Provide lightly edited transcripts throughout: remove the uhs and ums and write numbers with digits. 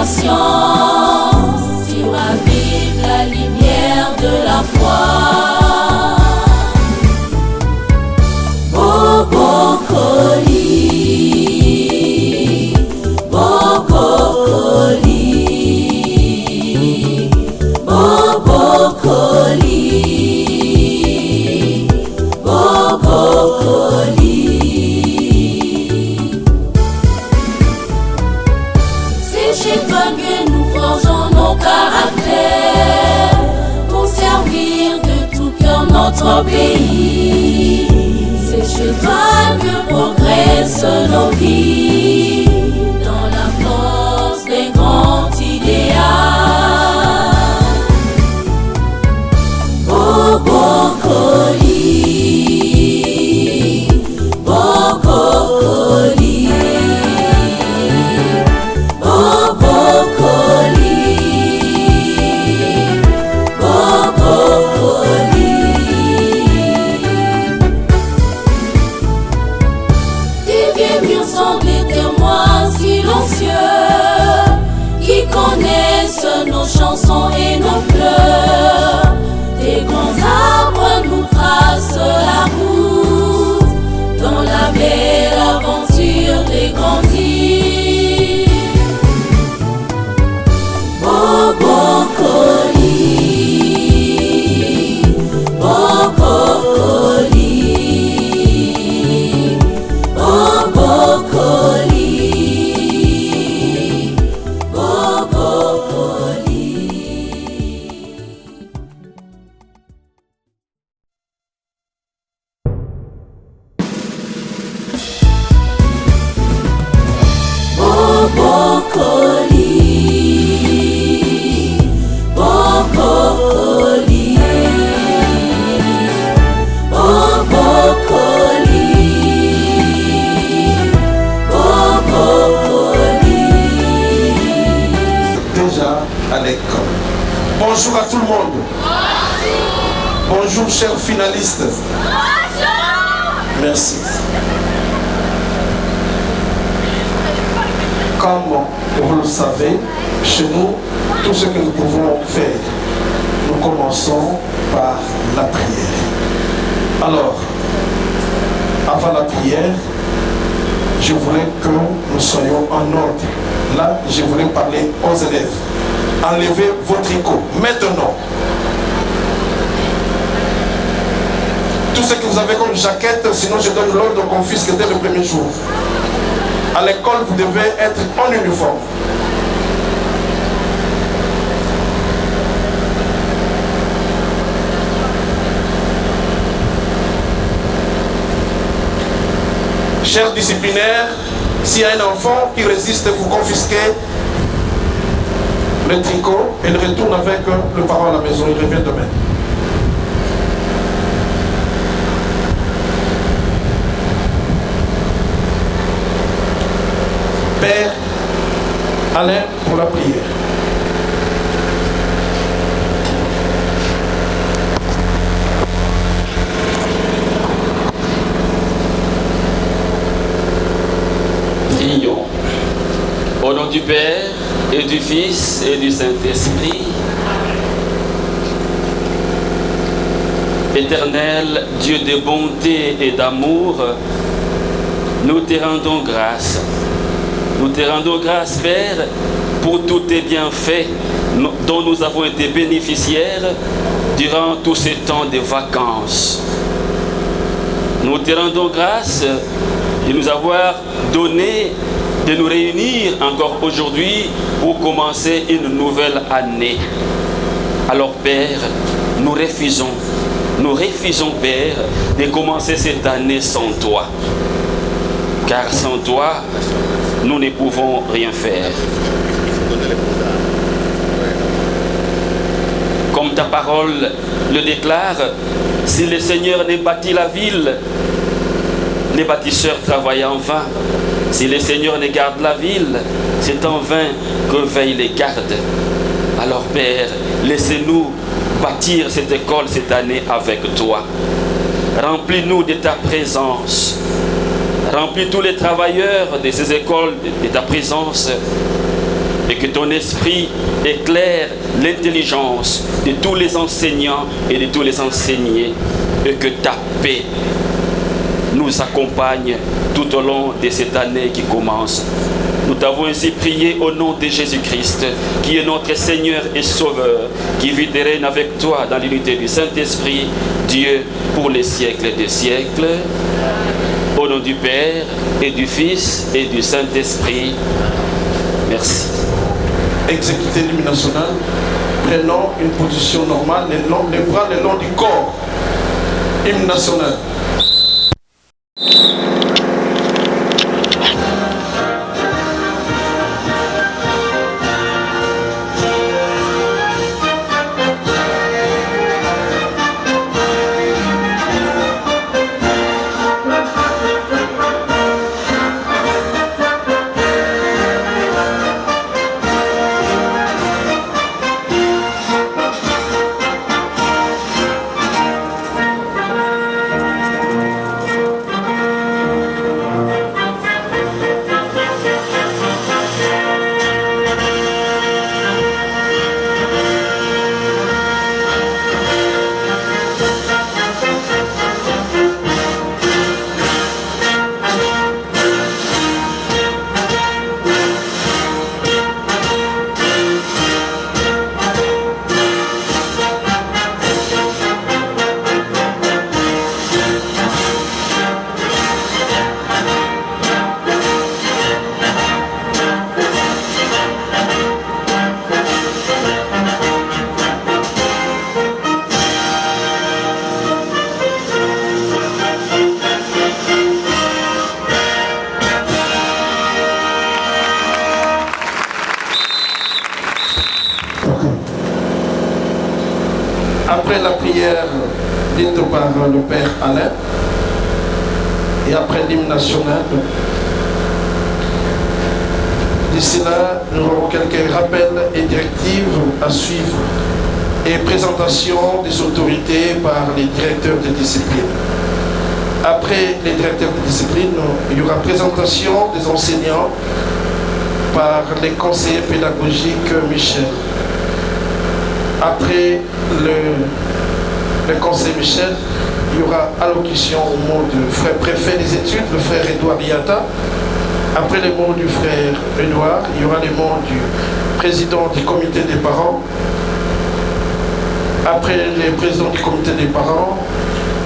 patience, tu ravives la lumière de la foi. Bokokoli, Bokokoli, Bokokoli, Bokokoli. C'est chez toi que nous forgeons nos caractères pour servir de tout cœur notre pays. C'est chez toi que progressent nos vies dans la force des grands idéaux. Bokokoli, Bokokoli, Bokokoli, Bokokoli. Tes vieux murs sont des témoins silencieux qui connaissent nos chansons et nos pleurs. Tes grands arbres nous tracent la route dans la belle aventure des grandir. Bokokoli, Bokokoli, Bokokoli, Bokokoli. Déjà à l'école. Bonjour à tout le monde. Bonjour chers finalistes. Merci. Comme vous le savez, chez nous, tout ce que nous pouvons faire, nous commençons par la prière. Alors, avant la prière, je voulais que nous soyons en ordre. Là, je voulais parler aux élèves. Enlevez vos tricots. Maintenant, tout ce que vous avez comme jaquette, sinon je donne l'ordre qu'on confisque dès le premier jour. À l'école, vous devez être en uniforme. Chers disciplinaires, s'il y a un enfant qui résiste, vous confisquez le tricot et il retourne avec le parent à la maison. Il revient demain. Père Alain pour la prière. Prions. Au nom du Père et du Fils et du Saint-Esprit. Éternel Dieu de bonté et d'amour, nous te rendons grâce. Nous te rendons grâce, Père, pour tous tes bienfaits dont nous avons été bénéficiaires durant tous ces temps de vacances. Nous te rendons grâce de nous avoir donné de nous réunir encore aujourd'hui pour commencer une nouvelle année. Alors, Père, nous refusons, Père, de commencer cette année sans toi. Car sans toi, nous ne pouvons rien faire. Comme ta parole le déclare, si le Seigneur n'a bâti la ville, les bâtisseurs travaillent en vain. Si le Seigneur ne garde la ville, c'est en vain que veillent les gardes. Alors Père, laissez-nous bâtir cette école cette année avec toi. Remplis-nous de ta présence. Remplis tous les travailleurs de ces écoles de ta présence. et que ton esprit éclaire l'intelligence de tous les enseignants et de tous les enseignés, et que ta paix nous accompagne tout au long de cette année qui commence. Nous t'avons ainsi prié au nom de Jésus-Christ, qui est notre Seigneur et Sauveur, qui vit et règne avec toi dans l'unité du Saint-Esprit, Dieu pour les siècles des siècles. Au nom du Père et du Fils et du Saint-Esprit. Merci. Exécuter l'hymne national. Prenons une position normale, les bras le long du corps. Hymne national. Après la prière dite par le Père Alain et après l'hymne national, d'ici là, nous aurons quelques rappels et directives à suivre et présentation des autorités par les directeurs de discipline. Après les directeurs de discipline, il y aura présentation des enseignants par les conseillers pédagogiques Michel. Après le conseil Michel, il y aura allocution au mot du frère préfet des études, le frère Edouard Riata. Après les mots du frère Edouard, il y aura les mots du président du comité des parents. Après les présidents du comité des parents,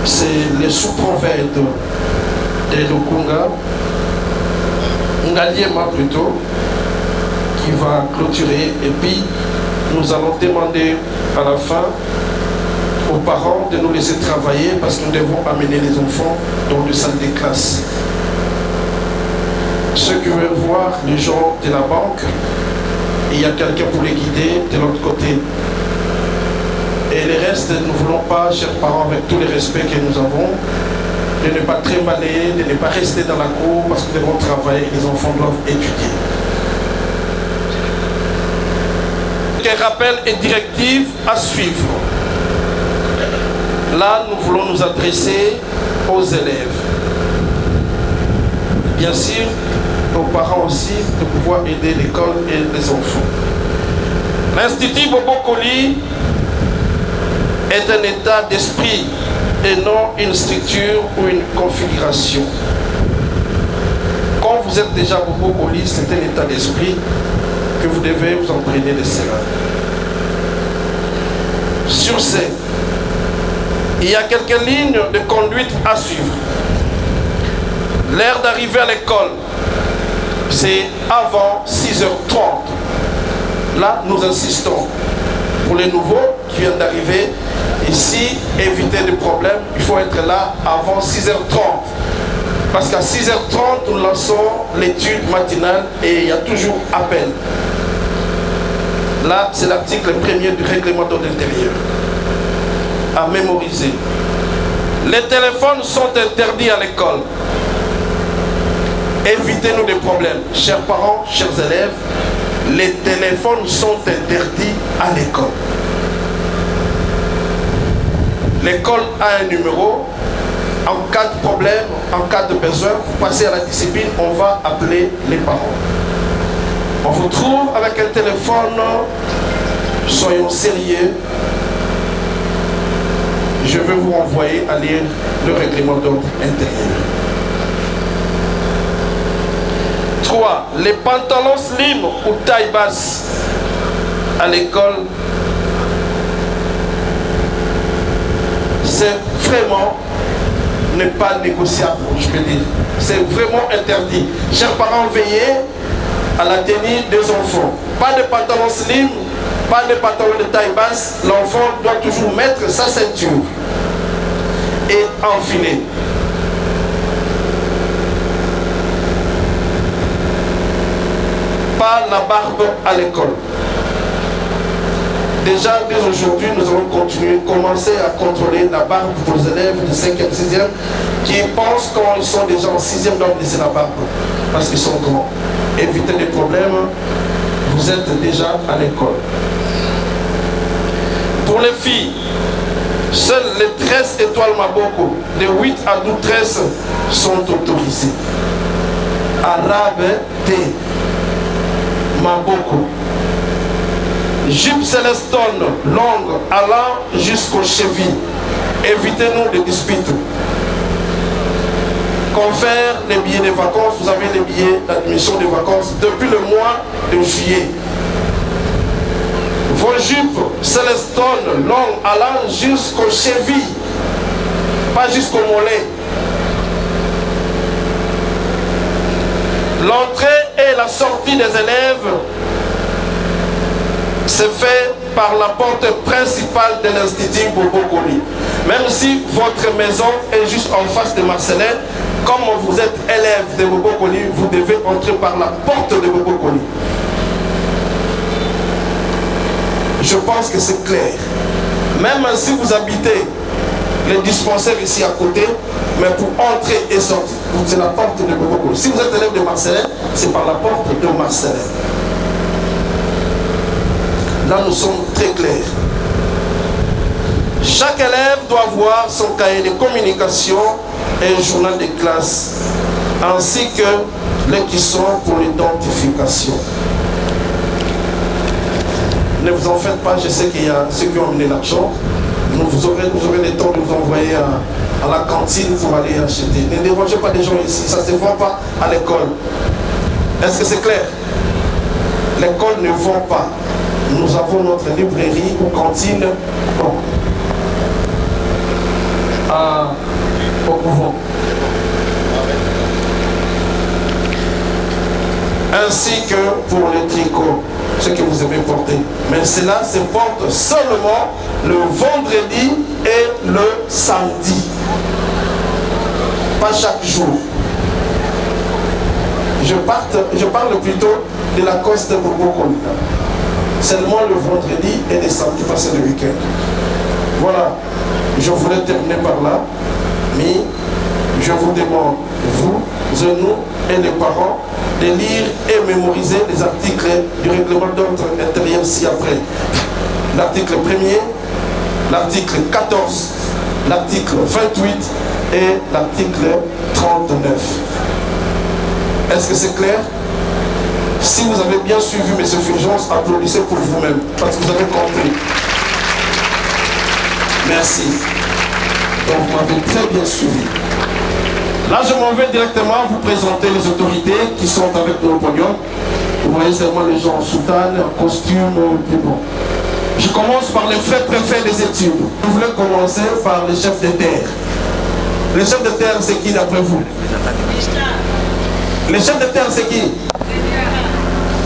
c'est les sous-prophètes de Lukunga, Ngaliema plutôt, qui va clôturer. Et puis, nous allons demander à la fin aux parents de nous laisser travailler parce que nous devons amener les enfants dans les salles de classe. Ceux qui veulent voir les gens de la banque, il y a quelqu'un pour les guider de l'autre côté. Et le reste, nous ne voulons pas, chers parents, avec tous les respects que nous avons, de ne pas trémaler, de ne pas rester dans la cour parce que nous devons travailler et les enfants doivent étudier. Quel rappel et directives à suivre. Là, nous voulons nous adresser aux élèves. Bien sûr, aux parents aussi, de pouvoir aider l'école et les enfants. L'Institut Bobokoli est un état d'esprit et non une structure ou une configuration. Quand vous êtes déjà Bobokoli, c'est un état d'esprit que vous devez vous imprégner de cela. Sur ce, il y a quelques lignes de conduite à suivre. L'heure d'arriver à l'école, c'est avant 6h30. Là, nous insistons. Pour les nouveaux qui viennent d'arriver, ici, éviter des problèmes, il faut être là avant 6h30. Parce qu'à 6h30, nous lançons l'étude matinale et il y a toujours appel. Là, c'est l'article 1er du règlement de l'intérieur. À mémoriser. Les téléphones sont interdits à l'école. Évitez-nous des problèmes. Chers parents, chers élèves, les téléphones sont interdits à l'école. L'école a un numéro. En cas de problème, en cas de besoin, vous passez à la discipline, on va appeler les parents. On On vous trouve avec un téléphone, soyons sérieux. Je vais vous renvoyer à lire le règlement d'ordre intérieur. 3. Les pantalons slim ou taille basse à l'école, c'est vraiment n'est pas négociable, je peux dire. C'est vraiment interdit. Chers parents, veillez à la tenue des enfants. Pas de pantalon slim, pas de pantalon de taille basse. L'enfant doit toujours mettre sa ceinture et enfiler. Pas la barbe à l'école. Déjà, dès aujourd'hui, nous allons commencer à contrôler la barbe pour les élèves de 5e, 6e qui pensent quand ils sont déjà en 6e d'en laisser la barbe parce qu'ils sont grands. Évitez les problèmes, vous êtes déjà à l'école. Pour les filles, seules les 13 étoiles Maboko, de 8 à 12 13 sont autorisées. Arabe T. Maboko. Jupe célestone longue allant jusqu'aux chevilles. Évitez-nous les disputes. Confère les billets de vacances. Vous avez les billets d'admission de vacances depuis le mois de juillet. Vos jupes célestone longues allant jusqu'aux chevilles, pas jusqu'au mollet. L'entrée et la sortie des élèves se fait par la porte principale de l'Institut Bobokoli. Même si votre maison est juste en face de Marcelin, comme vous êtes élève de Bobokoli, vous devez entrer par la porte de Bobokoli. Je pense que c'est clair. Même si vous habitez les dispensaires ici à côté, mais pour entrer et sortir, c'est la porte de Bobokoli. Si vous êtes élève de Marcelin, c'est par la porte de Marcelin. Là, nous sommes très clairs. Chaque élève doit avoir son cahier de communication et un journal de classe, ainsi que les qui sont pour l'identification. Ne vous en faites pas, je sais qu'il y a ceux qui ont amené l'argent. Vous aurez le temps de vous envoyer à la cantine pour aller acheter. Ne dérangez pas des gens ici, ça ne se vend pas à l'école. Est-ce que c'est clair? L'école ne vend pas. Nous avons notre librairie ou cantine au couvent. Ainsi que pour les tricots, ce que vous aimez porter. Mais cela se porte seulement le vendredi et le samedi. Pas chaque jour. Je parle plutôt de la coste de Bobokoli. Seulement le vendredi et le samedi, passer le week-end. Voilà, je voulais terminer par là, mais je vous demande, vous et nous et les parents, de lire et mémoriser les articles du règlement d'ordre intérieur ci-après. L'article 1er, l'article 14, l'article 28 et l'article 39. Est-ce que c'est clair? Si vous avez bien suivi mes Fulgence, applaudissez pour vous-même, parce que vous avez compris. Merci. Donc vous m'avez très bien suivi. Là, je m'en vais directement vous présenter les autorités qui sont avec nous au podium. Vous voyez seulement les gens en soutane, en costume, et bon. Je commence par les frères préfets des études. Je voulais commencer par les chefs de terre. Les chefs de terre, c'est qui d'après vous? Les chefs de terre, c'est qui?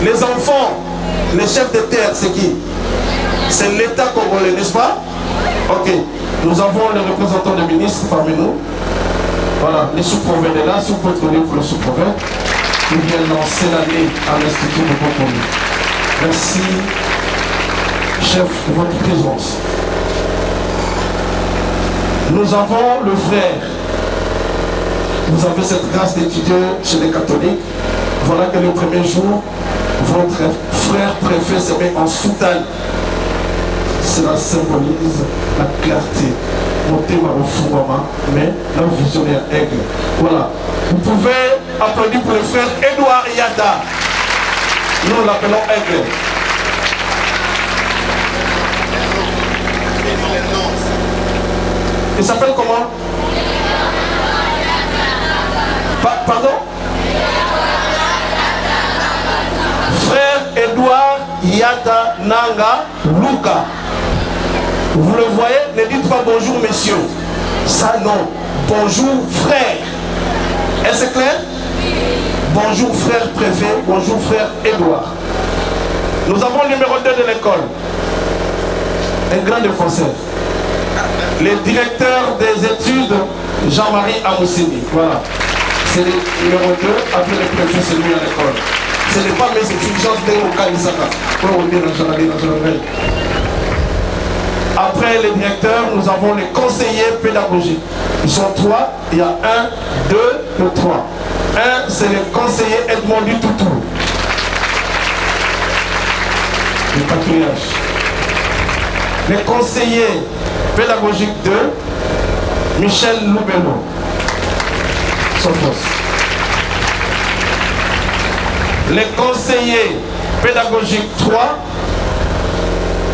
Les enfants, les chefs de terre, c'est qui? C'est l'État congolais, n'est-ce pas? Ok. Nous avons les représentants des ministres parmi nous. Voilà, les sous-provinces de là, si vous pouvez donner pour le sous-province, qui vient lancer l'année à l'Institut de Bobokoli. Merci, chef, de votre présence. Nous avons le frère. Vous avez cette grâce d'étudier chez les catholiques. Voilà que le premier jour, votre frère préfet se met en soutane. Cela symbolise la clarté. Monter au Fouama, mais la visionnaire aigle. Voilà. Vous pouvez applaudir pour le frère Edouard Yada. Nous l'appelons Aigle. Il s'appelle comment? Pardon? Frère Edouard Yata Nanga Luka. Vous le voyez, ne dites pas bonjour messieurs. Ça non. Bonjour frère. Est-ce clair? Bonjour frère préfet, bonjour frère Edouard. Nous avons le numéro 2 de l'école. Un grand défenseur. Le directeur des études, Jean-Marie Amoussini. Voilà. C'est le numéro 2, après le préfet, c'est lui à l'école. Ce n'est pas mes exigences de Okanisaka. Après les directeurs, nous avons les conseillers pédagogiques. Ils sont 3. Il y a 1, 2 et 3. 1, c'est le conseiller Edmond Toutou. Le patrouillage. Les conseillers pédagogiques 2, Michel Loubello. Sophos. Les conseillers pédagogiques 3,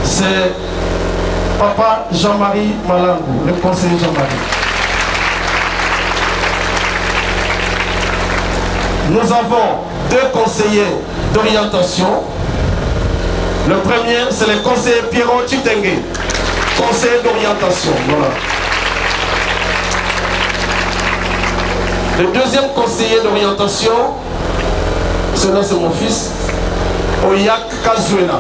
c'est Papa Jean-Marie Malangou, le conseiller Jean-Marie. Nous avons 2 conseillers d'orientation. Le premier, c'est le conseiller Pierrot Chitengue, conseiller d'orientation. Voilà. Le deuxième conseiller d'orientation, celui-là c'est mon fils, Oyak Kazuena.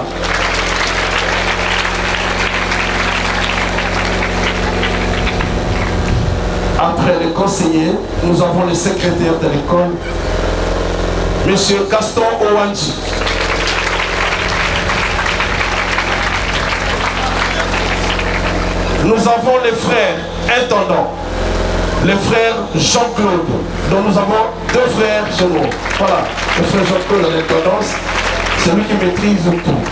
Après les conseillers, nous avons le secrétaire de l'école, Monsieur Gaston Owanji. Nous avons les frères intendants, le frère Jean-Claude, dont nous avons 2 frères chez nous. Voilà, le frère Jean-Claude à l'intendance, c'est lui qui maîtrise tout.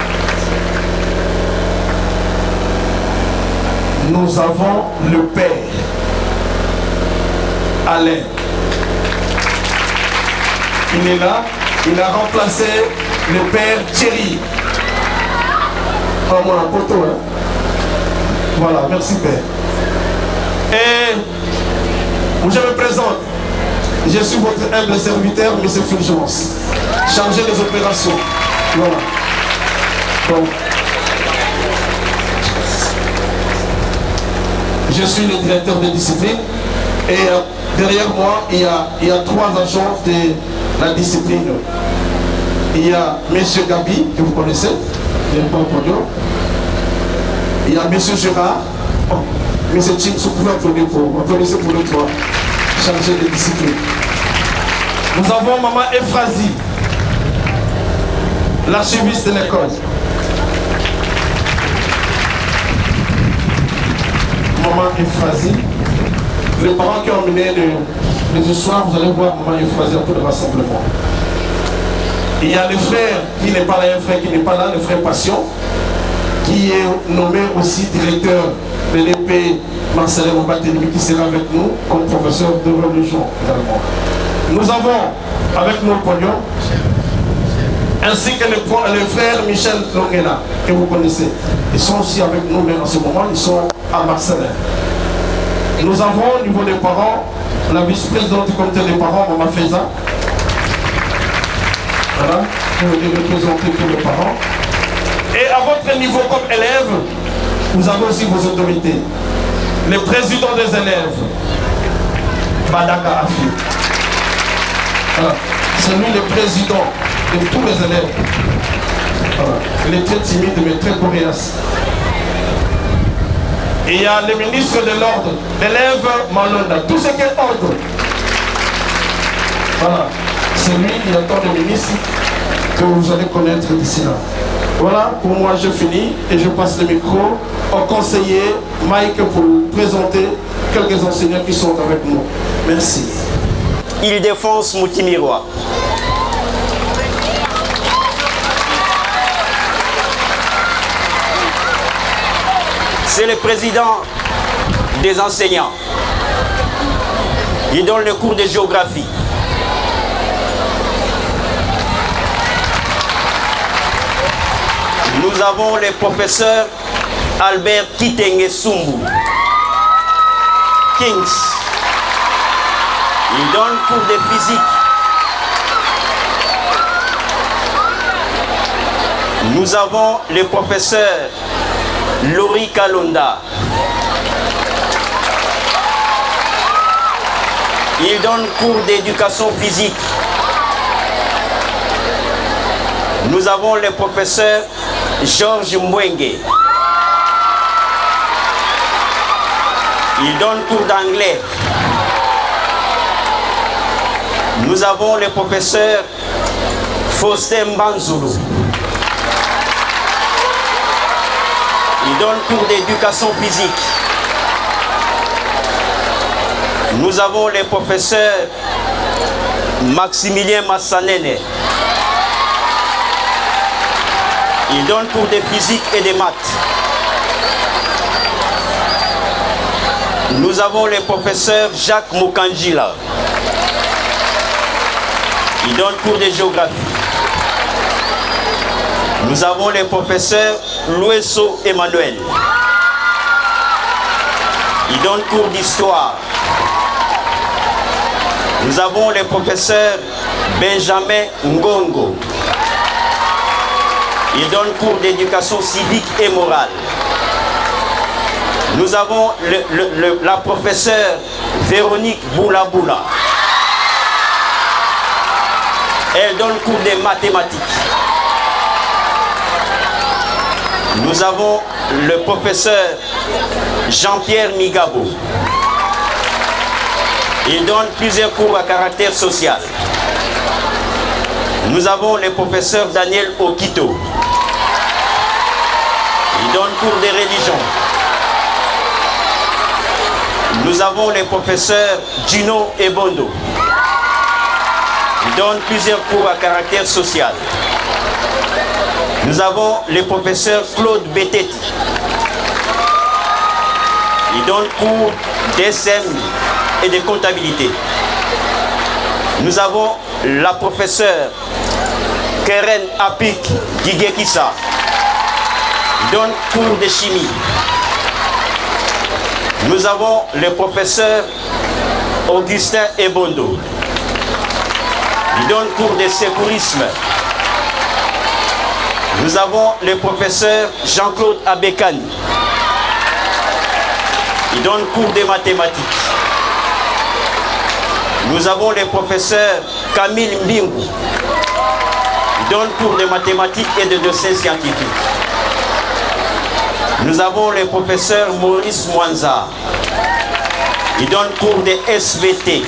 Nous avons le père, Alain. Il est là, il a remplacé le père Thierry. Pas moi, un poteau, hein. Voilà, merci père. Et je me présente. Je suis votre humble serviteur, M. Fulgence, chargé des opérations. Voilà. Donc, je suis le directeur de discipline. Et derrière moi, il y a 3 agents de la discipline. Il y a M. Gabi, que vous connaissez, il n'est pas au podium. Il y a M. Gérard, M. Tim, vous pouvez applaudir pour les 3, chargés de discipline. Nous avons Maman Ephrasie, l'archiviste de l'école. Maman Ephrasie. Les parents qui ont mené les soirs, vous allez voir Maman Ephrasie un peu de rassemblement. Il y a le frère qui n'est pas là, un frère qui n'est pas là, le frère Passion, qui est nommé aussi directeur de l'épée Marcelin Mbaténimi, qui sera avec nous comme professeur de religion également. Nous avons avec nous le pognon, ainsi que le frère Michel Longuena, que vous connaissez. Ils sont aussi avec nous, mais en ce moment, ils sont à Marcelin. Nous avons au niveau des parents, la vice-présidente du comité des parents, Maman Feza. Voilà, pour les représenter tous les parents. Et à votre niveau comme élève, vous avez aussi vos autorités. Le président des élèves, Badaka Afi. Voilà. C'est lui le président de tous les élèves. Voilà. Il est très timide mais très coriace. Et il y a le ministre de l'ordre, l'élève Malonda. Tout ce qui est ordre. Voilà. C'est lui qui attend le ministre que vous allez connaître d'ici là. Voilà, pour moi je finis et je passe le micro au conseiller Mike pour présenter quelques enseignants qui sont avec nous. Merci. Île-de-France Moutimirois. C'est le président des enseignants. Il donne le cours de géographie. Nous avons le professeur Albert Kitenge Sumbu, Kings. Il donne cours de physique. Nous avons le professeur Lori Kalonda. Il donne cours d'éducation physique. Nous avons le professeur Georges Mwenge. Il donne cours d'anglais. Nous avons le professeur Faustin Banzoulou. Il donne cours d'éducation physique. Nous avons le professeur Maximilien Massanene. Il donne cours de physique et de maths. Nous avons le professeur Jacques Mukandjila. Il donne cours de géographie. Nous avons le professeur Lueso Emmanuel. Il donne cours d'histoire. Nous avons le professeur Benjamin Ngongo. Il donne cours d'éducation civique et morale. Nous avons la professeure Véronique Boulaboula. Elle donne cours de mathématiques. Nous avons le professeur Jean-Pierre Migabo. Il donne plusieurs cours à caractère social. Nous avons le professeur Daniel Okito. Il donne cours de religion. Nous avons le professeur Gino Ebondo. Il donne plusieurs cours à caractère social. Nous avons le professeur Claude Beteti. Il donne cours d'SM et de comptabilité. Nous avons la professeure Keren Apik Gigekissa. Il donne cours de chimie. Nous avons le professeur Augustin Ebondo. Il donne cours de secourisme. Nous avons le professeur Jean-Claude Abekani. Il donne cours de mathématiques. Nous avons le professeur Camille Mbingu. Il donne cours de mathématiques et de dessin scientifique. Nous avons le professeur Maurice Mwanza. Il donne cours de SVT.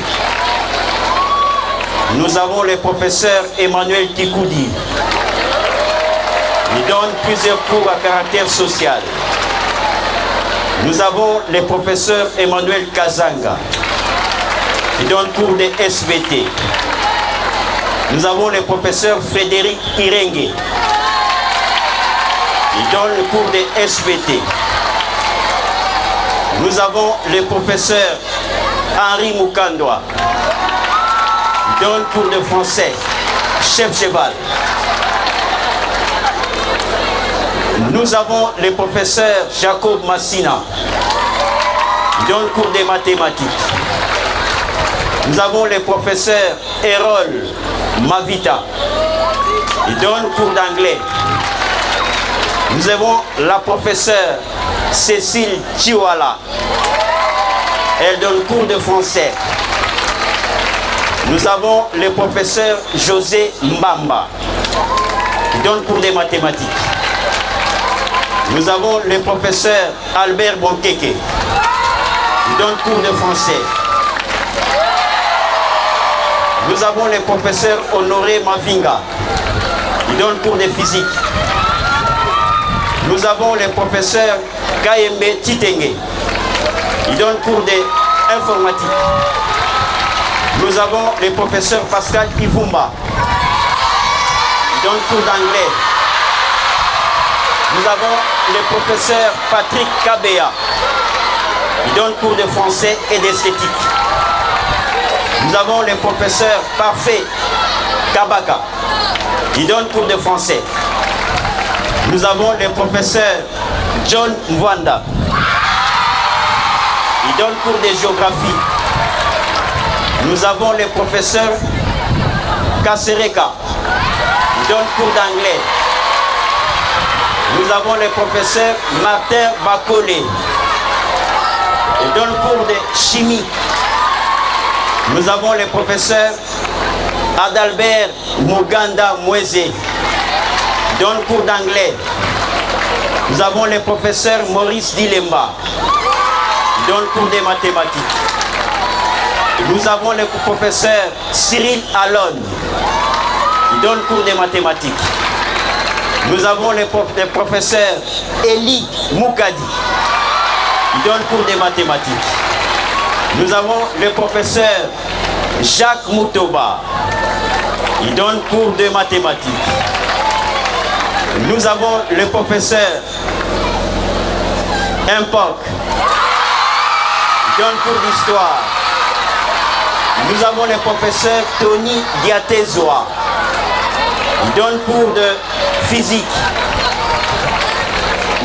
Nous avons le professeur Emmanuel Tikoudi. Il donne plusieurs cours à caractère social. Nous avons le professeur Emmanuel Kazanga. Il donne cours de SVT. Nous avons le professeur Frédéric Irenge. Il donne le cours de SVT. Nous avons le professeur Henri Mukandwa. Il donne cours de français, chef cheval. Nous avons le professeur Jacob Massina. Il donne cours de mathématiques. Nous avons le professeur Erol Mavita. Il donne cours d'anglais. Nous avons la professeure Cécile Chiwala. Elle donne cours de français. Nous avons le professeur José Mbamba. Il donne cours de mathématiques. Nous avons le professeur Albert Bonkeke. Il donne cours de français. Nous avons le professeur Honoré Mavinga. Il donne cours de physique. Nous avons le professeur Kayembe Titenge. Il donne cours d'informatique. Nous avons le professeur Pascal Ivumba. Il donne cours d'anglais. Nous avons le professeur Patrick Kabea. Il donne cours de français et d'esthétique. Nous avons le professeur Parfait Kabaka. Il donne cours de français. Nous avons le professeur John Mwanda. Il donne cours de géographie. Nous avons le professeur Kasereka. Il donne cours d'anglais. Nous avons le professeur Martin Bakole. Il donne cours de chimie. Nous avons le professeur Adalbert Muganda Mweze. Il donne cours d'anglais. Nous avons le professeur Maurice Dilemba. Il donne cours de mathématiques. Nous avons le professeur Cyril Alon. Il donne cours de mathématiques. Nous avons le professeur Eli Moukadi. Il donne cours de mathématiques. Nous avons le professeur Jacques Moutoba. Il donne cours de mathématiques. Nous avons le professeur Impok. Il donne cours d'histoire. Nous avons le professeur Tony Diatezoa. Il donne cours de physique.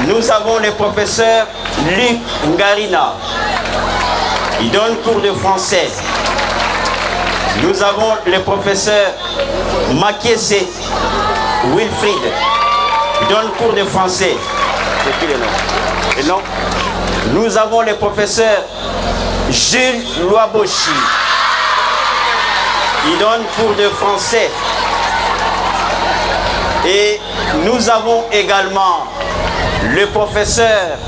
Nous avons le professeur Luc Ngarina. Il donne cours de français. Nous avons le professeur Makiese Wilfried. Il donne cours de français. Et non. Nous avons le professeur Jules Loaboshi. Il donne cours de français. Et nous avons également le professeur,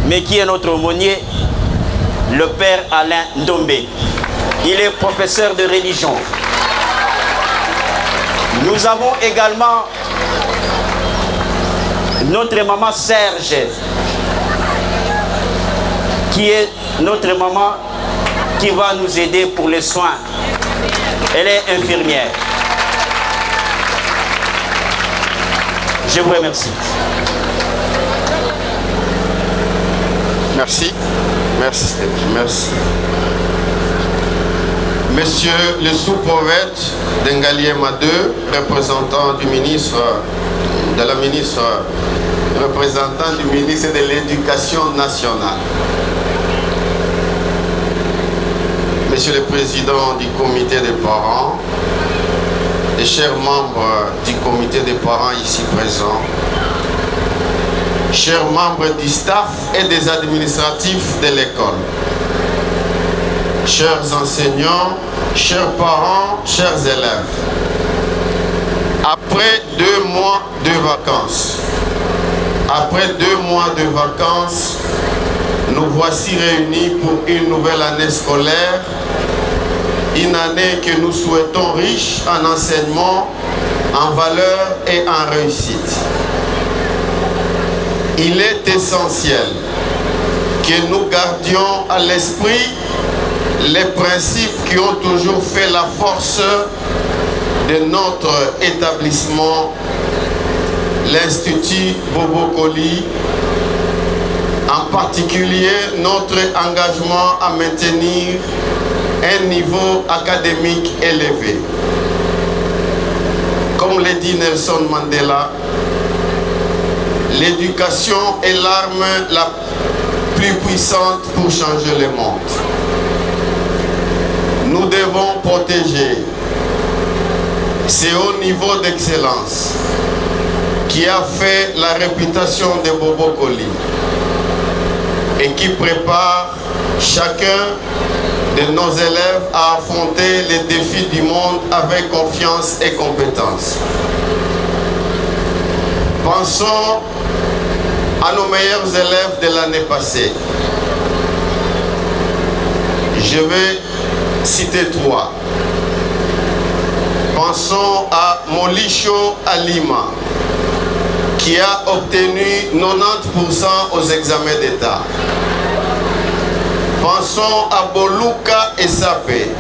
mais qui est notre aumônier, le père Alain Ndombe. Il est professeur de religion. Nous avons également notre maman Serge, qui est notre maman qui va nous aider pour les soins. Elle est infirmière. Je vous remercie. Merci. Merci. Merci. Monsieur le sous-prophète d'Engaliema II, représentant du ministre, représentant du ministre de l'Éducation nationale. Monsieur le président du comité des parents, les chers membres du comité des parents ici présents, chers membres du staff et des administratifs de l'école, chers enseignants, chers parents, chers élèves, après 2 mois de vacances, nous voici réunis pour une nouvelle année scolaire, une année que nous souhaitons riche en enseignement, en valeur et en réussite. Il est essentiel que nous gardions à l'esprit les principes qui ont toujours fait la force de notre établissement, l'Institut Bobokoli, en particulier notre engagement à maintenir un niveau académique élevé. Comme l'a dit Nelson Mandela, l'éducation est l'arme la plus puissante pour changer le monde. Nous devons protéger ce haut niveau d'excellence qui a fait la réputation de Bobokoli et qui prépare chacun de nos élèves à affronter les défis du monde avec confiance et compétence. Pensons à nos meilleurs élèves de l'année passée. Je vais citer 3. Pensons à Molisho Alima, qui a obtenu 90% aux examens d'État. Pensons à Boluka Essapé,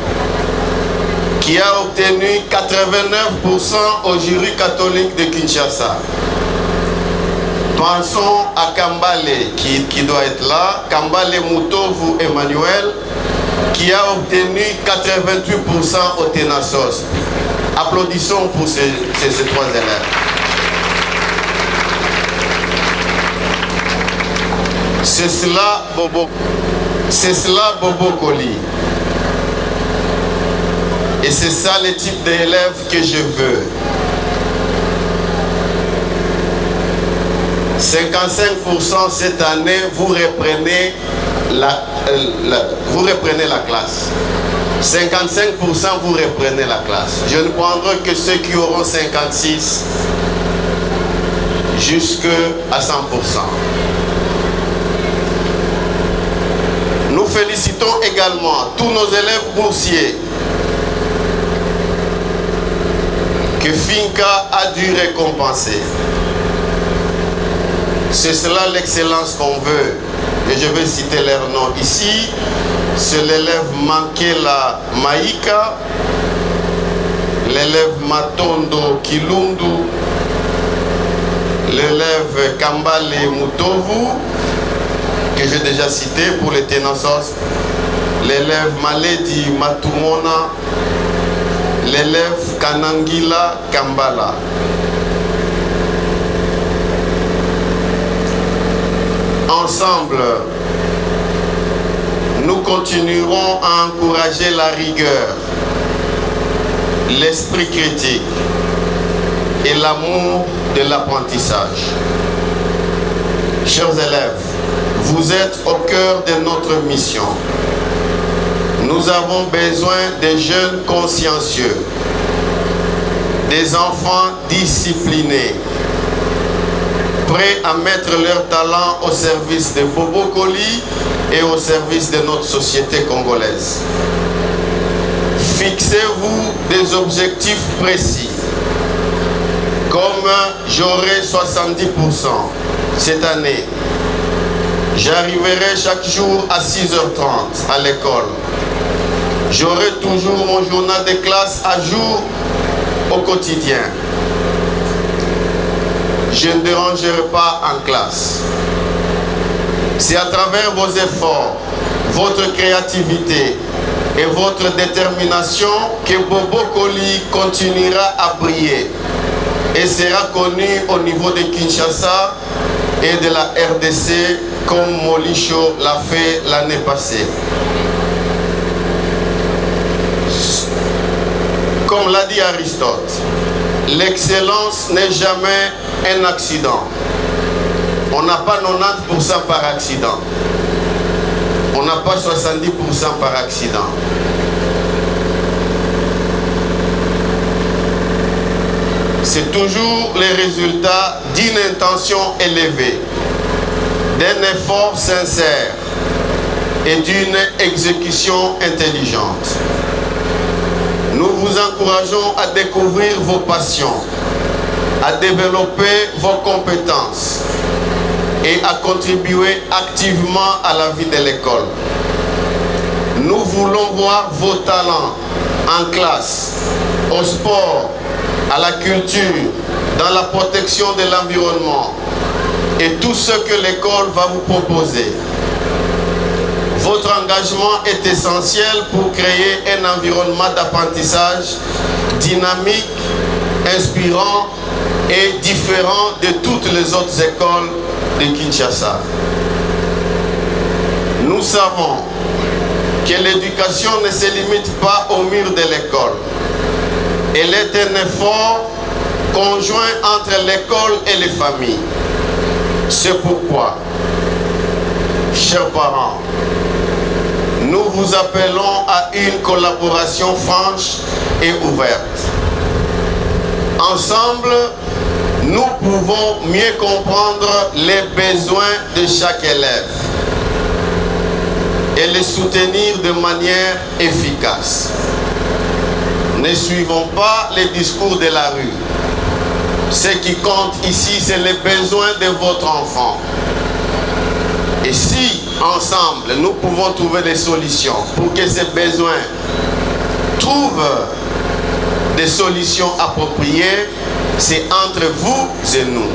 qui a obtenu 89% au jury catholique de Kinshasa. Pensons à Kambale, qui doit être là, Kambale Moutovu Emmanuel, qui a obtenu 88% au Ténasos. Applaudissons pour ces 3 élèves. C'est cela Bobo Koli. Et c'est ça le type d'élève que je veux. 55% cette année, vous reprenez la classe. 55% vous reprenez la classe. Je ne prendrai que ceux qui auront 56 jusqu'à 100%. Nous félicitons également tous nos élèves boursiers que Finca a dû récompenser. C'est cela l'excellence qu'on veut. Et je vais citer leurs noms ici. C'est l'élève Mankela Maïka, l'élève Matondo Kilundu, l'élève Kambale Mutovu, que j'ai déjà cité pour les Ténosos, l'élève Maledi Matumona, l'élève Kanangila Kambala. Ensemble, nous continuerons à encourager la rigueur, l'esprit critique et l'amour de l'apprentissage. Chers élèves, vous êtes au cœur de notre mission. Nous avons besoin de jeunes consciencieux, des enfants disciplinés, prêts à mettre leur talent au service de Bobo Koli et au service de notre société congolaise. Fixez-vous des objectifs précis, comme j'aurai 70% cette année. J'arriverai chaque jour à 6h30 à l'école. J'aurai toujours mon journal de classe à jour au quotidien. Je ne dérangerai pas en classe. C'est à travers vos efforts, votre créativité et votre détermination que Bobo Koli continuera à briller et sera connu au niveau de Kinshasa et de la RDC comme Molicho l'a fait l'année passée. Comme l'a dit Aristote, l'excellence n'est jamais un accident. On n'a pas 90% par accident. On n'a pas 70% par accident. C'est toujours le résultat d'une intention élevée, d'un effort sincère et d'une exécution intelligente. Nous vous encourageons à découvrir vos passions, à développer vos compétences et à contribuer activement à la vie de l'école. Nous voulons voir vos talents en classe, au sport, à la culture, dans la protection de l'environnement et tout ce que l'école va vous proposer. Votre engagement est essentiel pour créer un environnement d'apprentissage dynamique, inspirant et différent de toutes les autres écoles de Kinshasa. Nous savons que l'éducation ne se limite pas au mur de l'école. Elle est un effort conjoint entre l'école et les familles. C'est pourquoi, chers parents, nous vous appelons à une collaboration franche et ouverte. Ensemble, nous pouvons mieux comprendre les besoins de chaque élève et les soutenir de manière efficace. Ne suivons pas les discours de la rue. Ce qui compte ici, c'est les besoins de votre enfant. Et si, ensemble, nous pouvons trouver des solutions pour que ces besoins trouvent des solutions appropriées, c'est entre vous et nous.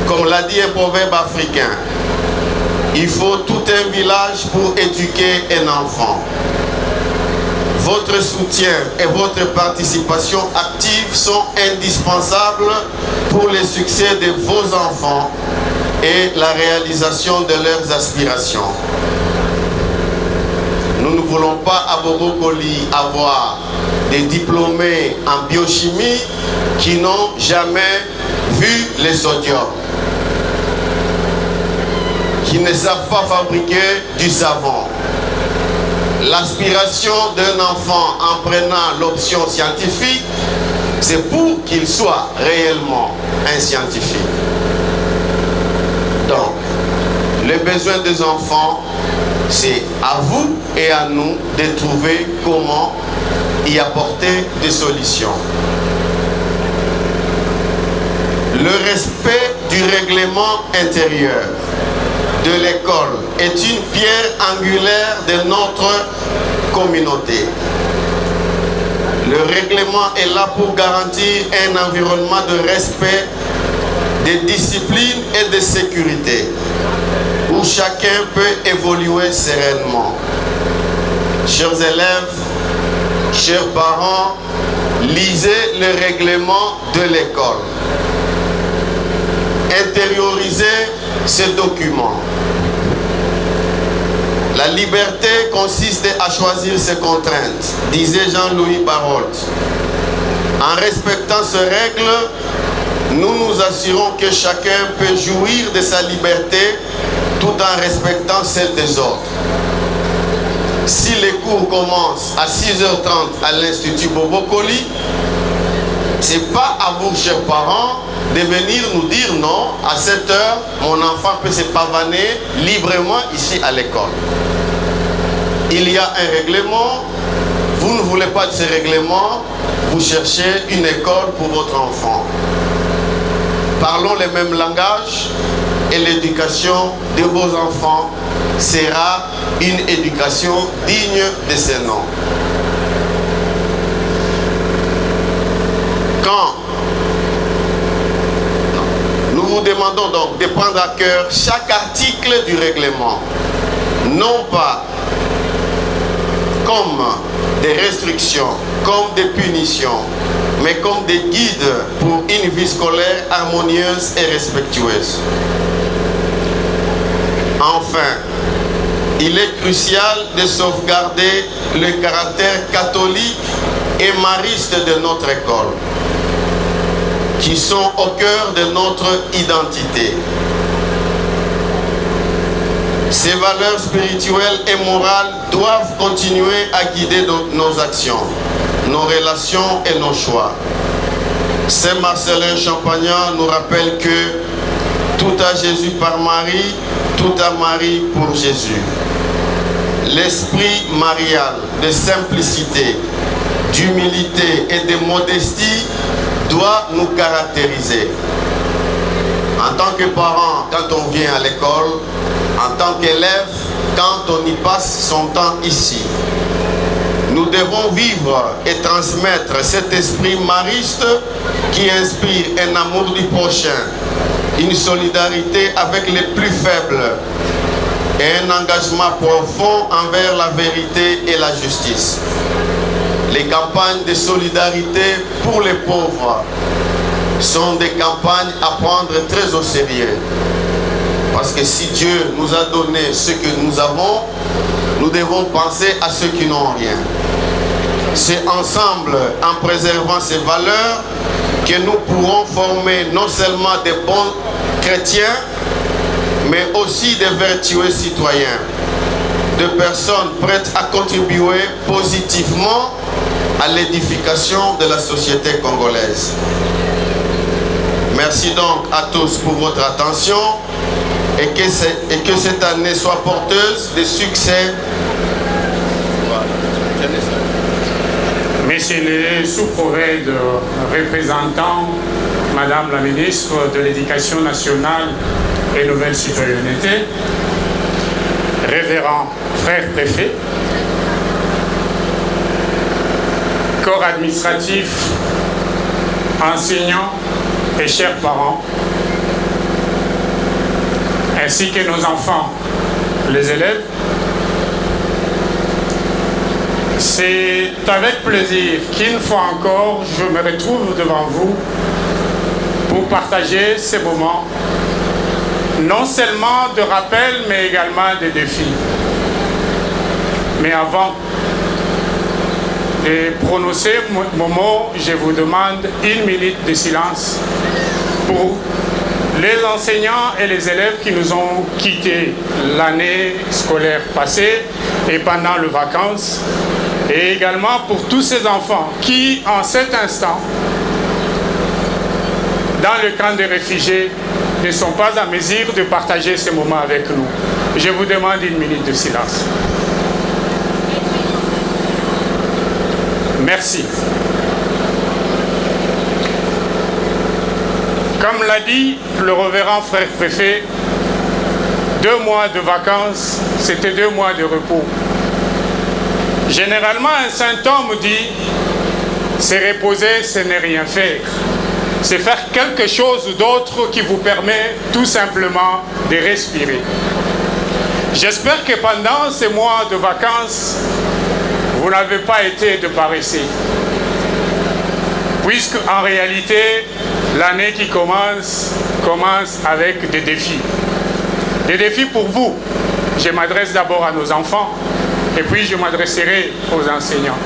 Comme l'a dit un proverbe africain, il faut tout un village pour éduquer un enfant. votre soutien et votre participation active sont indispensables pour le succès de vos enfants et la réalisation de leurs aspirations. Nous ne voulons pas à Bobokoli avoir des diplômés en biochimie qui n'ont jamais vu le sodium, qui ne savent pas fabriquer du savon. L'aspiration d'un enfant en prenant l'option scientifique, c'est pour qu'il soit réellement un scientifique. Donc, le besoin des enfants, c'est à vous et à nous de trouver comment y apporter des solutions. Le respect du règlement intérieur de l'école est une pierre angulaire de notre communauté. Le règlement est là pour garantir un environnement de respect, de discipline et de sécurité, où chacun peut évoluer sereinement. Chers élèves, chers parents, lisez le règlement de l'école. Intériorisez ce document. La liberté consiste à choisir ses contraintes, disait Jean-Louis Barrault. En respectant ces règles, nous nous assurons que chacun peut jouir de sa liberté tout en respectant celle des autres. Si les cours commencent à 6h30 à l'Institut Bobokoli, ce n'est pas à vous, chers parents, de venir nous dire non, à 7h, mon enfant peut se pavaner librement ici à l'école. Il y a un règlement, vous ne voulez pas de ce règlement, vous cherchez une école pour votre enfant. Parlons le même langage et l'éducation de vos enfants sera une éducation digne de ce nom. Quand nous vous demandons donc de prendre à cœur chaque article du règlement, non pas comme des restrictions, comme des punitions, mais comme des guides pour une vie scolaire harmonieuse et respectueuse. Enfin, il est crucial de sauvegarder le caractère catholique et mariste de notre école, qui sont au cœur de notre identité. Ces valeurs spirituelles et morales doivent continuer à guider nos actions, nos relations et nos choix. Saint Marcellin Champagnat nous rappelle que tout à Jésus par Marie, tout à Marie pour Jésus. L'esprit marial de simplicité, d'humilité et de modestie doit nous caractériser. En tant que parent, quand on vient à l'école, en tant qu'élève, quand on y passe son temps ici, nous devons vivre et transmettre cet esprit mariste qui inspire un amour du prochain, une solidarité avec les plus faibles et un engagement profond envers la vérité et la justice. Les campagnes de solidarité pour les pauvres sont des campagnes à prendre très au sérieux. Parce que si Dieu nous a donné ce que nous avons, nous devons penser à ceux qui n'ont rien. C'est ensemble, en préservant ces valeurs, que nous pourrons former non seulement des bons chrétiens, mais aussi des vertueux citoyens, de personnes prêtes à contribuer positivement à l'édification de la société congolaise. Merci donc à tous pour votre attention et que cette année soit porteuse de succès. Monsieur le sous-prophète représentant Madame la ministre de l'Éducation nationale et Nouvelle Citoyenneté, révérend frère préfet, corps administratif, enseignants et chers parents, ainsi que nos enfants, les élèves, C'est avec plaisir qu'une fois encore, je me retrouve devant vous pour partager ces moments, non seulement de rappel, mais également de défis. Mais avant de prononcer mon mot, je vous demande 1 minute de silence pour les enseignants et les élèves qui nous ont quittés l'année scolaire passée et pendant les vacances, et également pour tous ces enfants qui, en cet instant, dans le camp des réfugiés, ne sont pas en mesure de partager ce moment avec nous. Je vous demande 1 minute de silence. Merci. Comme l'a dit le révérend frère préfet, 2 mois de vacances, c'était 2 mois de repos. Généralement, un saint homme dit, c'est reposer, ce n'est rien faire. C'est faire quelque chose d'autre qui vous permet tout simplement de respirer. J'espère que pendant ces mois de vacances, vous n'avez pas été de paresseux. Puisque en réalité, l'année qui commence avec des défis. Des défis pour vous. Je m'adresse d'abord à nos enfants et puis je m'adresserai aux enseignants.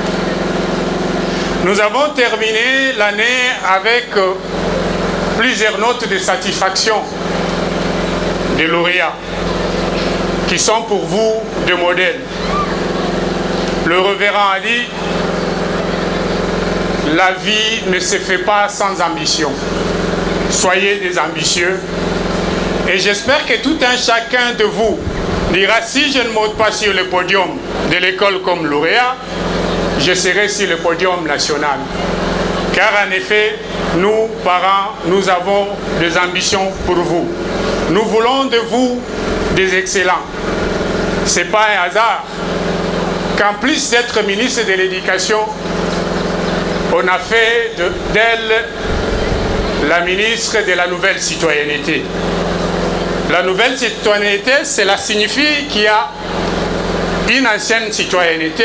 Nous avons terminé l'année avec plusieurs notes de satisfaction des lauréats qui sont pour vous des modèles. Le révérend a dit, la vie ne se fait pas sans ambition. Soyez des ambitieux. Et j'espère que tout un chacun de vous dira, si je ne monte pas sur le podium de l'école comme lauréat, je serai sur le podium national. Car en effet, nous, parents, nous avons des ambitions pour vous. Nous voulons de vous des excellents. Ce n'est pas un hasard qu'en plus d'être ministre de l'Éducation, on a fait d'elle la ministre de la nouvelle citoyenneté. La nouvelle citoyenneté, cela signifie qu'il y a une ancienne citoyenneté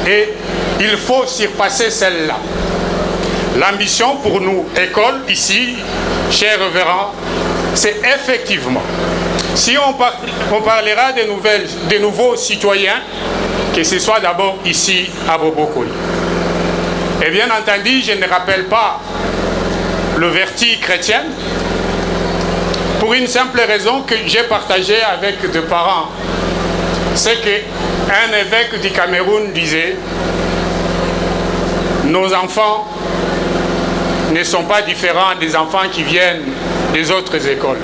et il faut surpasser celle-là. L'ambition pour nous, école, ici, chers révérends, c'est effectivement, si on parlera de nouveaux citoyens, que ce soit d'abord ici à Bobo-Koli. Et bien entendu, je ne rappelle pas le vertu chrétien pour une simple raison que j'ai partagée avec des parents. C'est qu'un évêque du Cameroun disait « Nos enfants ne sont pas différents des enfants qui viennent des autres écoles. »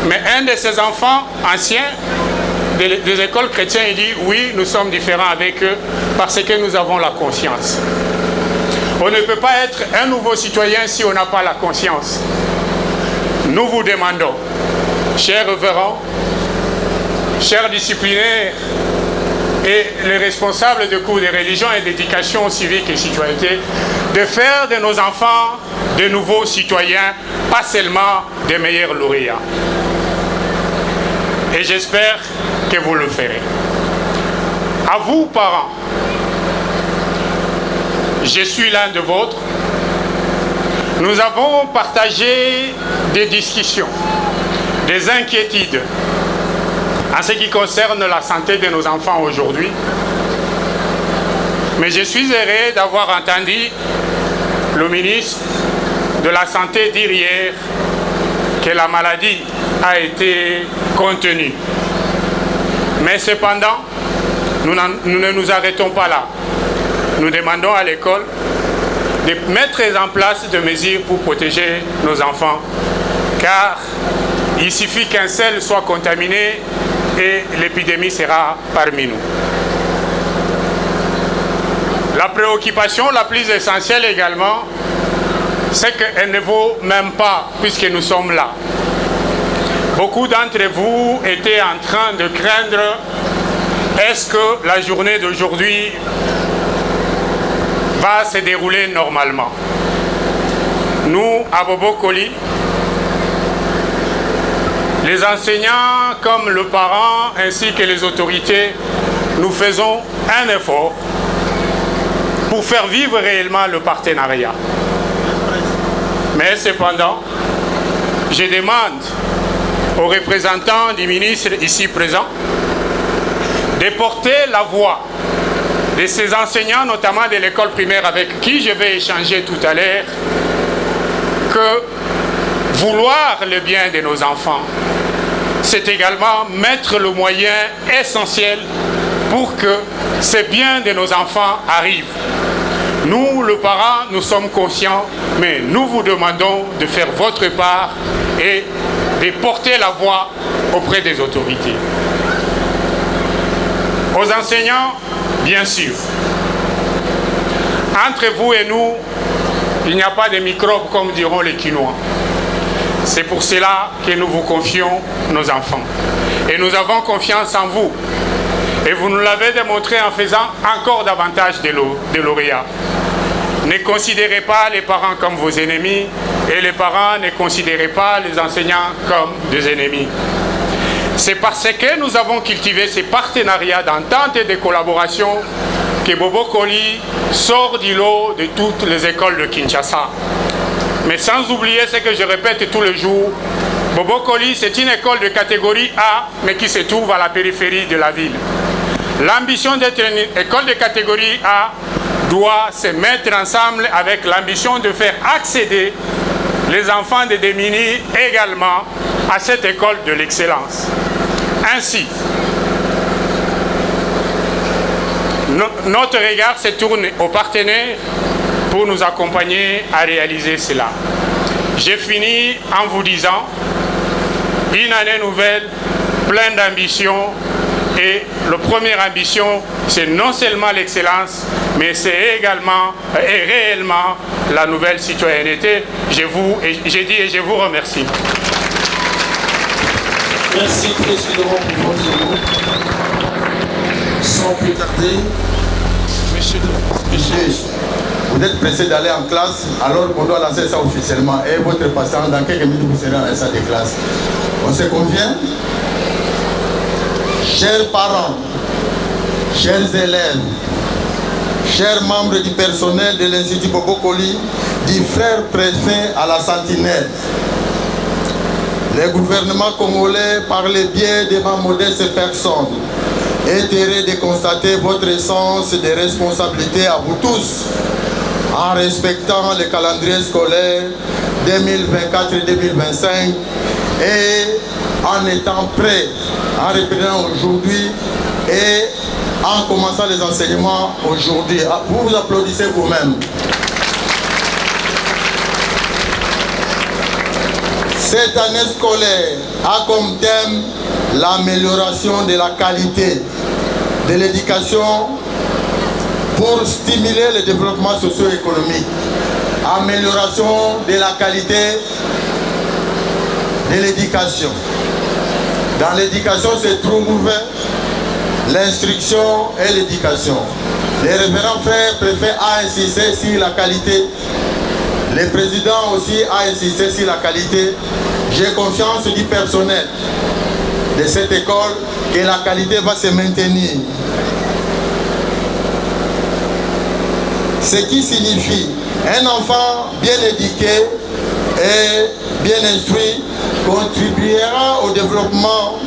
Mais un de ces enfants anciens des écoles chrétiennes, il dit « Oui, nous sommes différents avec eux parce que nous avons la conscience. » On ne peut pas être un nouveau citoyen si on n'a pas la conscience. Nous vous demandons, chers révérends, chers disciplinaires et les responsables de cours de religion et d'éducation civique et citoyenneté, de faire de nos enfants de nouveaux citoyens, pas seulement des meilleurs lauréats. Et j'espère que vous le ferez. À vous, parents, je suis l'un de vôtres. Nous avons partagé des discussions, des inquiétudes en ce qui concerne la santé de nos enfants aujourd'hui. Mais je suis heureux d'avoir entendu le ministre de la Santé dire hier que la maladie a été contenue. Mais cependant, nous ne nous arrêtons pas là. Nous demandons à l'école de mettre en place des mesures pour protéger nos enfants, car il suffit qu'un seul soit contaminé et l'épidémie sera parmi nous. La préoccupation la plus essentielle également, c'est qu'elle ne vaut même pas, puisque nous sommes là. Beaucoup d'entre vous étaient en train de craindre, est-ce que la journée d'aujourd'hui va se dérouler normalement? Nous, à Bobo-Koli, les enseignants comme le parent ainsi que les autorités, nous faisons un effort pour faire vivre réellement le partenariat. Mais cependant, je demande aux représentants du ministre ici présents de porter la voix de ces enseignants, notamment de l'école primaire avec qui je vais échanger tout à l'heure, que vouloir le bien de nos enfants, c'est également mettre le moyen essentiel pour que ce bien de nos enfants arrive. Nous, les parents, nous sommes conscients, mais nous vous demandons de faire votre part et de porter la voix auprès des autorités. Aux enseignants, bien sûr. Entre vous et nous, il n'y a pas de microbes comme diront les Quinois. C'est pour cela que nous vous confions nos enfants. Et nous avons confiance en vous. Et vous nous l'avez démontré en faisant encore davantage de lauréats. Ne considérez pas les parents comme vos ennemis et les parents ne considérez pas les enseignants comme des ennemis. C'est parce que nous avons cultivé ces partenariats d'entente et de collaboration que Bobo Koli sort du lot de toutes les écoles de Kinshasa. Mais sans oublier ce que je répète tous les jours, Bobo Koli c'est une école de catégorie A mais qui se trouve à la périphérie de la ville. L'ambition d'être une école de catégorie A doit se mettre ensemble avec l'ambition de faire accéder les enfants des démunis également à cette école de l'excellence. Ainsi, notre regard se tourne aux partenaires pour nous accompagner à réaliser cela. J'ai fini en vous disant une année nouvelle, pleine d'ambition. Et la première ambition, c'est non seulement l'excellence, mais c'est également et réellement la nouvelle citoyenneté. J'ai dit et je vous remercie. Merci Président pour votre mot. Sans plus tarder, Monsieur, vous êtes pressé d'aller en classe, alors qu'on doit lancer ça officiellement. Et votre patient, dans quelques minutes, vous serez en salle de classe. On se convient? Chers parents, chers élèves, chers membres du personnel de l'Institut Bobo Koli, du frère préfet à la Sentinelle, le gouvernement congolais, par le biais de ma modeste personne, est heureux de constater votre sens de responsabilité à vous tous, en respectant le calendrier scolaire 2024-2025 et en étant prêt, en reprenant aujourd'hui et en commençant les enseignements aujourd'hui. Vous vous applaudissez vous-même. Cette année scolaire a comme thème l'amélioration de la qualité de l'éducation pour stimuler le développement socio-économique. Amélioration de la qualité de l'éducation. Dans l'éducation se trouve l'instruction et l'éducation. Le révérend frère préfet a insisté sur la qualité. Le président aussi a insisté sur la qualité. J'ai confiance du personnel de cette école que la qualité va se maintenir. Ce qui signifie un enfant bien éduqué et bien instruit contribuera au développement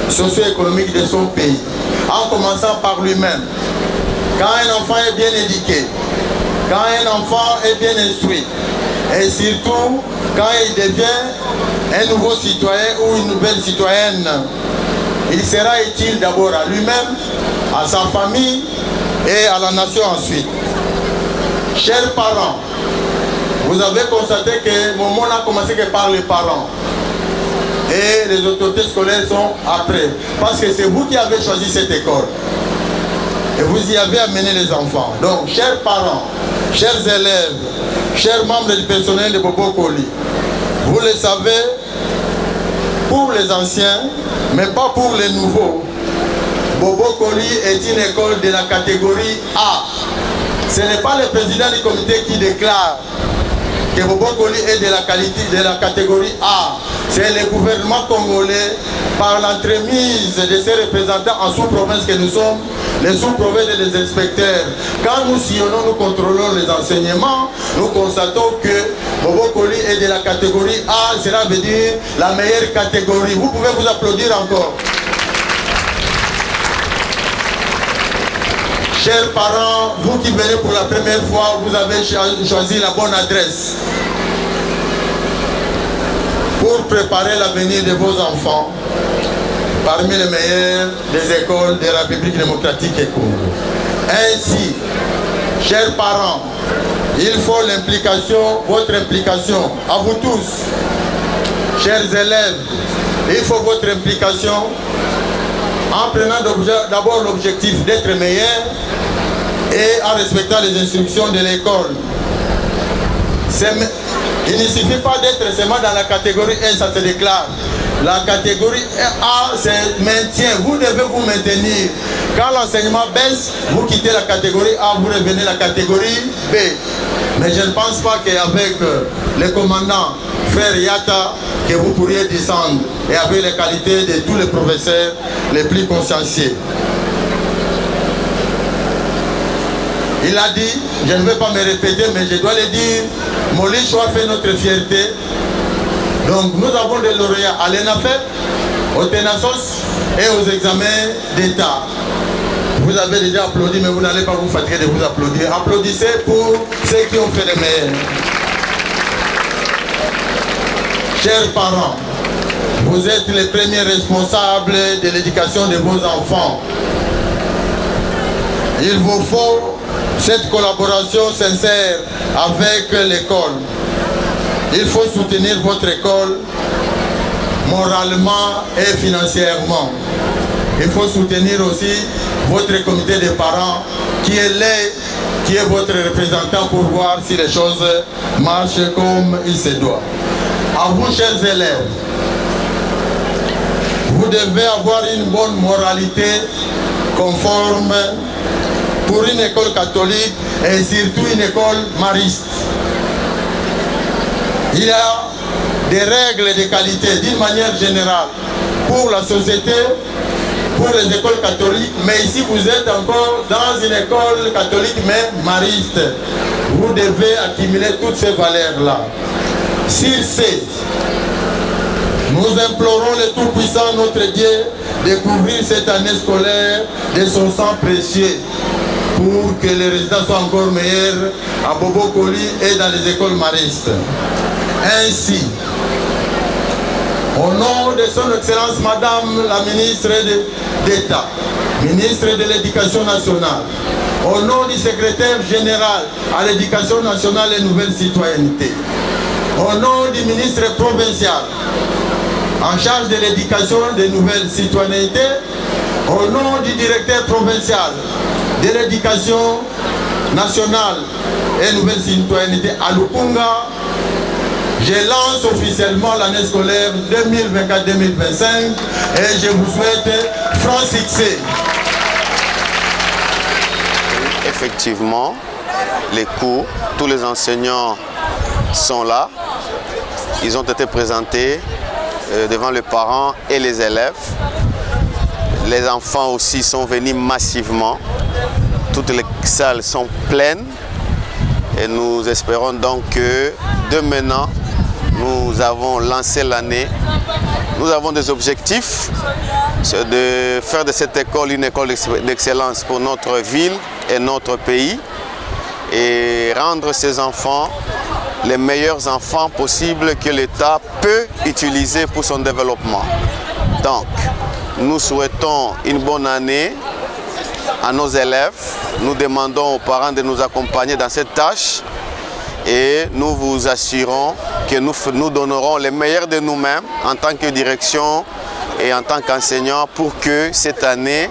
socio-économique de son pays, en commençant par lui-même. Quand un enfant est bien éduqué, quand un enfant est bien instruit, et surtout quand il devient un nouveau citoyen ou une nouvelle citoyenne, il sera utile d'abord à lui-même, à sa famille et à la nation ensuite. Chers parents, vous avez constaté que mon monde n'a commencé que par les parents. Et les autorités scolaires sont après. Parce que c'est vous qui avez choisi cette école. Et vous y avez amené les enfants. Donc, chers parents, chers élèves, chers membres du personnel de Bobo Koli, vous le savez, pour les anciens, mais pas pour les nouveaux, Bobo Koli est une école de la catégorie A. Ce n'est pas le président du comité qui déclare que Bobo Koli est de la catégorie A. C'est le gouvernement congolais, par l'entremise de ses représentants en sous-province que nous sommes, les sous-prophètes et les inspecteurs. Quand nous sillonnons, nous contrôlons les enseignements, nous constatons que Bobo Koli est de la catégorie A, cela veut dire la meilleure catégorie. Vous pouvez vous applaudir encore. Chers parents, vous qui venez pour la première fois, vous avez choisi la bonne adresse pour préparer l'avenir de vos enfants parmi les meilleurs des écoles de la République démocratique du Congo. Ainsi, chers parents, il faut l'implication, votre implication, à vous tous, chers élèves, il faut votre implication en prenant d'abord l'objectif d'être meilleur et en respectant les instructions de l'école. Il ne suffit pas d'être seulement dans la catégorie 1, ça se déclare. La catégorie A, c'est maintien. Vous devez vous maintenir. Quand l'enseignement baisse, vous quittez la catégorie A, vous revenez à la catégorie B. Mais je ne pense pas qu'avec le commandant Frère Yata, que vous pourriez descendre et avec les qualités de tous les professeurs les plus consciencieux. Il a dit, je ne vais pas me répéter, mais je dois le dire, Molich a fait notre fierté. Donc nous avons des lauréats à l'ENAFEP, au TENASOS et aux examens d'État. Vous avez déjà applaudi, mais vous n'allez pas vous fatiguer de vous applaudir. Applaudissez pour ceux qui ont fait les meilleurs. Chers parents, vous êtes les premiers responsables de l'éducation de vos enfants. Il vous faut cette collaboration sincère avec l'école. Il faut soutenir votre école moralement et financièrement. Il faut soutenir aussi votre comité de parents qui est votre représentant pour voir si les choses marchent comme il se doit. À vous, chers élèves, vous devez avoir une bonne moralité conforme pour une école catholique et surtout une école mariste. Il y a des règles de qualité d'une manière générale pour la société, pour les écoles catholiques, mais ici vous êtes encore dans une école catholique mais mariste. Vous devez accumuler toutes ces valeurs-là. Sur ce, nous implorons le Tout-Puissant, notre Dieu, de couvrir cette année scolaire de son sang précieux pour que les résultats soient encore meilleurs à Bobo Koli et dans les écoles maristes. Ainsi, au nom de son Excellence Madame la ministre d'État, ministre de l'Éducation nationale, au nom du secrétaire général à l'Éducation nationale et nouvelle citoyenneté, au nom du ministre provincial en charge de l'éducation des nouvelles citoyennetés, au nom du directeur provincial de l'éducation nationale et nouvelle citoyenneté à Lukunga, je lance officiellement l'année scolaire 2024-2025 et je vous souhaite franc succès. Effectivement, les cours, tous les enseignants sont là. Ils ont été présentés devant les parents et les élèves. Les enfants aussi sont venus massivement. Toutes les salles sont pleines. Et nous espérons donc que de maintenant, nous avons lancé l'année. Nous avons des objectifs, c'est de faire de cette école une école d'excellence pour notre ville et notre pays et rendre ces enfants les meilleurs enfants possibles que l'État peut utiliser pour son développement. Donc, nous souhaitons une bonne année à nos élèves. Nous demandons aux parents de nous accompagner dans cette tâche et nous vous assurons que nous donnerons le meilleur de nous-mêmes en tant que direction et en tant qu'enseignants pour que cette année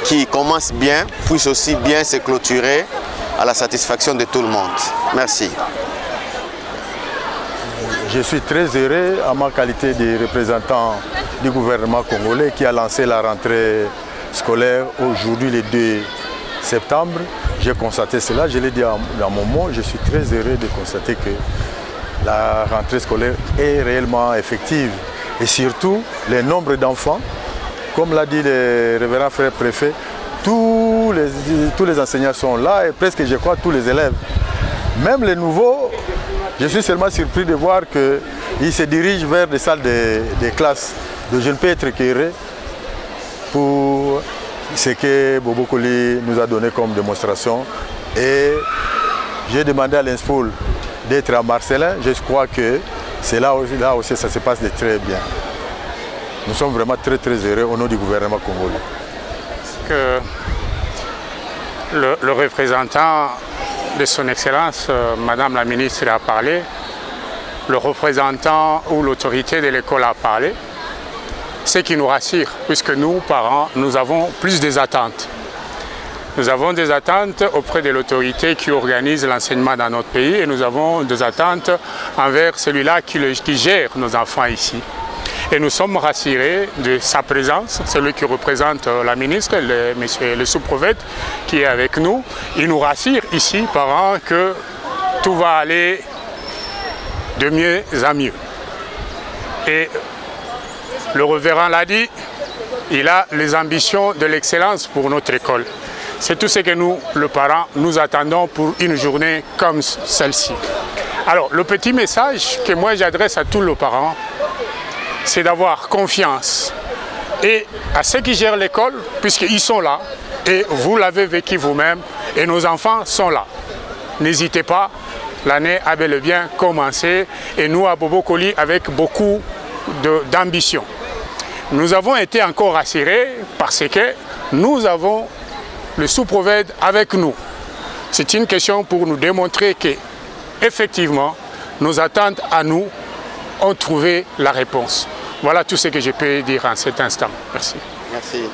qui commence bien puisse aussi bien se clôturer à la satisfaction de tout le monde. Merci. Je suis très heureux à ma qualité de représentant du gouvernement congolais qui a lancé la rentrée scolaire aujourd'hui le 2 septembre. J'ai constaté cela, je l'ai dit dans mon mot, je suis très heureux de constater que la rentrée scolaire est réellement effective et surtout le nombre d'enfants, comme l'a dit le révérend frère préfet, tous les enseignants sont là et presque, je crois, tous les élèves. Même les nouveaux, je suis seulement surpris de voir qu'ils se dirigent vers des salles de classe. Donc je ne peux être qu'heureux pour ce que Bobo Koli nous a donné comme démonstration. Et j'ai demandé à l'INSPOL d'être à Marcellin. Je crois que c'est là aussi ça se passe de très bien. Nous sommes vraiment très très heureux au nom du gouvernement congolais. Que le représentant de son Excellence, Madame la ministre a parlé, le représentant ou l'autorité de l'école a parlé, ce qui nous rassure, puisque nous, parents, nous avons plus des attentes. Nous avons des attentes auprès de l'autorité qui organise l'enseignement dans notre pays et nous avons des attentes envers celui-là qui gère nos enfants ici. Et nous sommes rassurés de sa présence, celui qui représente la ministre, le sous-prophète qui est avec nous. Il nous rassure ici, parents, que tout va aller de mieux en mieux. Et le révérend l'a dit, il a les ambitions de l'excellence pour notre école. C'est tout ce que nous, les parents, nous attendons pour une journée comme celle-ci. Alors, le petit message que moi j'adresse à tous les parents, c'est d'avoir confiance et à ceux qui gèrent l'école, puisqu'ils sont là, et vous l'avez vécu vous-même, et nos enfants sont là. N'hésitez pas, l'année a bel et bien commencé, et nous à Bobo Koli avec beaucoup d'ambition. Nous avons été encore rassurés parce que nous avons le sous-prophète avec nous. C'est une question pour nous démontrer que, effectivement, nos attentes à nous ont trouvé la réponse. Voilà tout ce que je peux dire en cet instant. Merci. Merci.